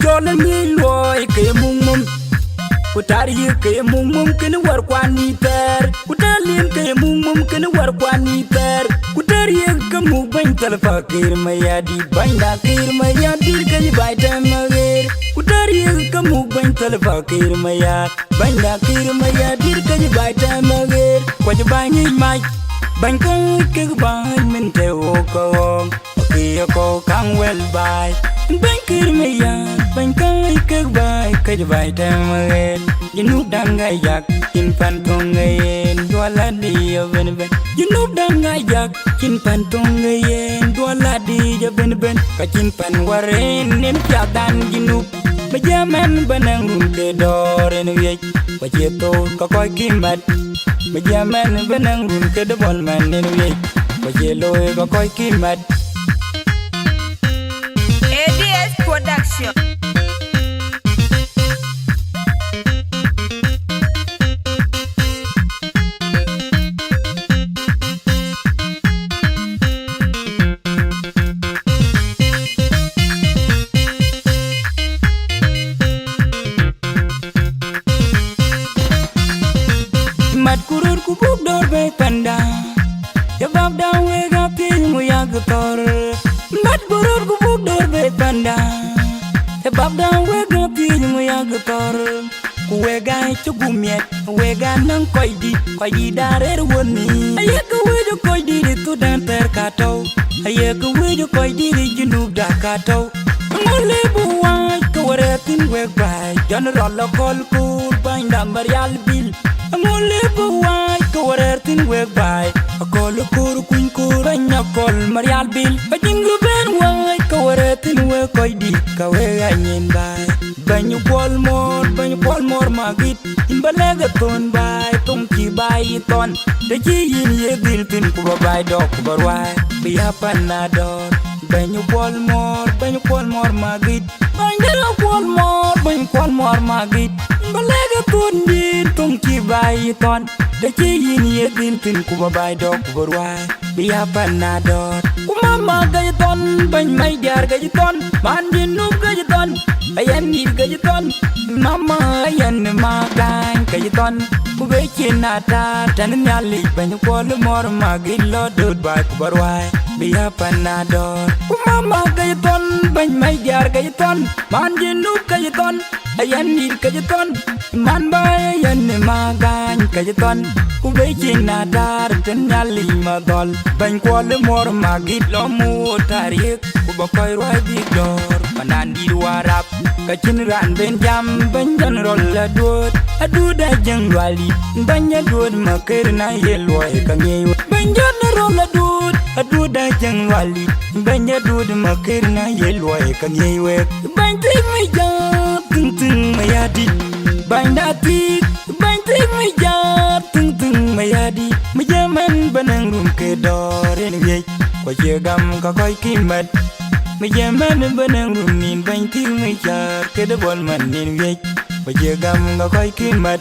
chola ni loy ke mum Kutari ke mum ken war kwani ter Kutalin ke mum ken war kwani ter Kutari ke mu ban tal fakir mayadi banda kir mayadi ke baita mager Kutari ke mu ban tal fakir mayad banda kir mayadi ke baita mager Kwaj bani mai ban ko ke ban min te o ko ke ko kang well bai ban kir mayad ban kai ke baita mager Jinub danga yak kin pantong ngayen dwala di ya ben ben Jinub danga yak kin pantong ngayen dwala di ya ben ben Kacin pan waren nen piadan jinub Bejaman banang rum ke doren wiyaj Bajeto kakoy kimat Bejaman banang rum ke dobol man nen wiyaj Bajeloy kakoy kimat ADS Production. Mat kurur kubuk dor be panda Ya bab da we ga pin mu ya gutor Mat kurur kubuk dor be panda Ya bab da we ga pin mu ya gutor Ku we ga chugumiet we ga nang koy di darer woni Aye ku we jo koy di tu dan ter kato Aye ku we jo koy di junub da kato Ngole buwai ku weretin we bai General lokol kur bain dambar yal bil Ngole buwai ka warertin weg bay Akol kur kuñ kur anya kol marial bil Bajingru ben wai ka warertin weg koy di ka weg anyin bay Banyu kwol mor magit Imbalega ton bay tung ki bay ton Da chi yin ye bil tin kuba bay dok kuba rwai Biya panador Banyu kwol mor magit Banyu kwol mor magit Imbalega ton din tung ki bay ton Da chi yin ye bil tin kuba bay dok kuba rwai Biya panador Kumama gajiton bany may diar gajiton Man jinub gajiton Ayan nid gajiton Mama ayan magan gajiton Kube chinata tanin nyali bany kwol mor magin lo dud bay kuba rwai Biya panador Kumama gajiton bany may diar gajiton Man jinub gajiton Ayan nid gajiton Man bay ayan magan gajiton Kube chinata tanin nyali madol Bany kwol mor magit lo mu tarik Kuba koy rwai big dor Manan di warap Kacin ran ben jam banjan rol adud Adud ajeng wali Banya dud makir na yelwai kangeyo Banjan rol adud ajeng wali Banya dud makir na yelwai kangeyo Bantik mijat tung mayadi Bandatik bantik mijat tung mayadi Majaman banang rum ke doren wiyaj Kwa jegam kakoy kimat Majaman banang rum nin bantik mijat Ke dobol man nin wiyaj Kwa jegam kakoy kimat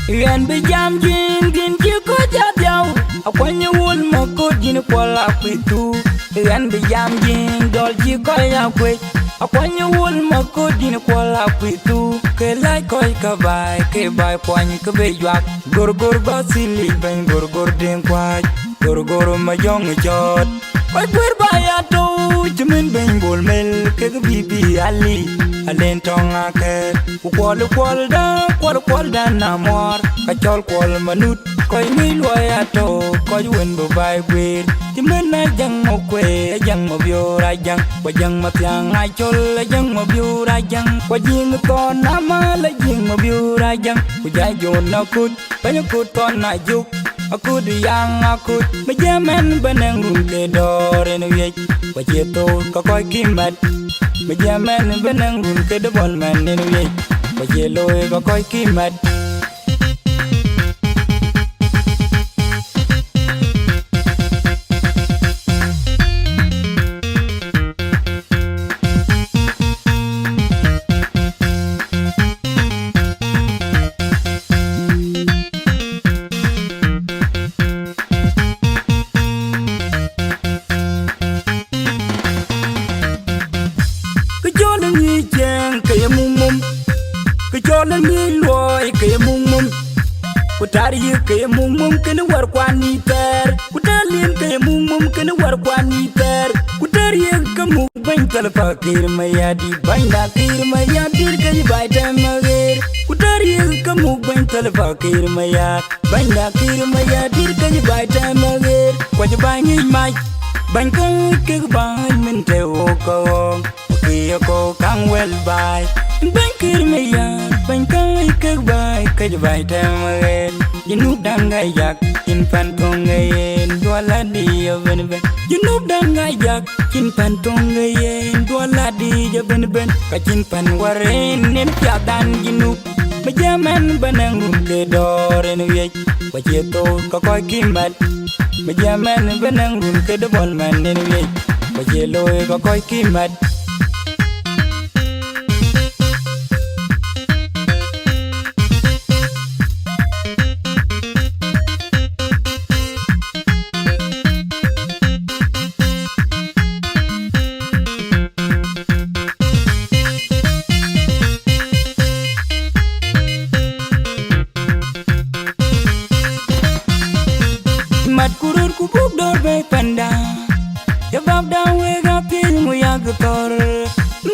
Yan bejam jing din chiko jadyaw Akwanya wul mako din kwala kwitu Yan bejam jing dol chiko yakwe Akwanya wul mako din kwala kwitu Ke lai koy kabay ke bay kwany ke bejwak Gor basili bany gor den kwaj Gor majong jot Koy kwer bayato Jamin bany bol mel ke bibi ali Alen tong aket Kwal da namor Kachol kwal manut Koy milway ato Koy wen babay gwir Jamin ajang mo kwe Ajang mo biyor ajang Wajang matyang ay chol Ajang mo biyor ajang Wajing ton namal Ajing mo biyor ajang Wajay yon akut Banyakut ton ajuk Akut yang akut Majaman banang rum ke doren wiyaj Wajeto kakoy kimat Majaman banang rum ke dobol man nen wiyaj Wajeloy kakoy kimat Kutari ke mum kene war kwani ter Kutalien ke mum kene war kwani ter Kutari ke mum bain tal fakir mayadi bain da kir mayadi ke bai tamager Kutari ke mum bain tal fakir mayad bain da kir mayadi ke bai tamager Kwaj bain mai bain ke bain min te o ko Kiyo ko kang well bai bain kir mayad bain ke bai tamager Jinub dan gayak kin pantong ngayen dwala di ya ben ben Jinub dan gayak kin pantong ngayen dwala di ya ben ben Kacin pan waren nen piadan jinub Bejaman banang rumde doren wiek Bajeto kokoy kimat Bejaman banang rum ke dobol man nen wiek Bajeloy kokoy kimat Mat kurur kubuk dor be panda Ya bab da we ga pil mu ya gutor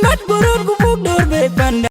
Mat kurur kubuk dor be panda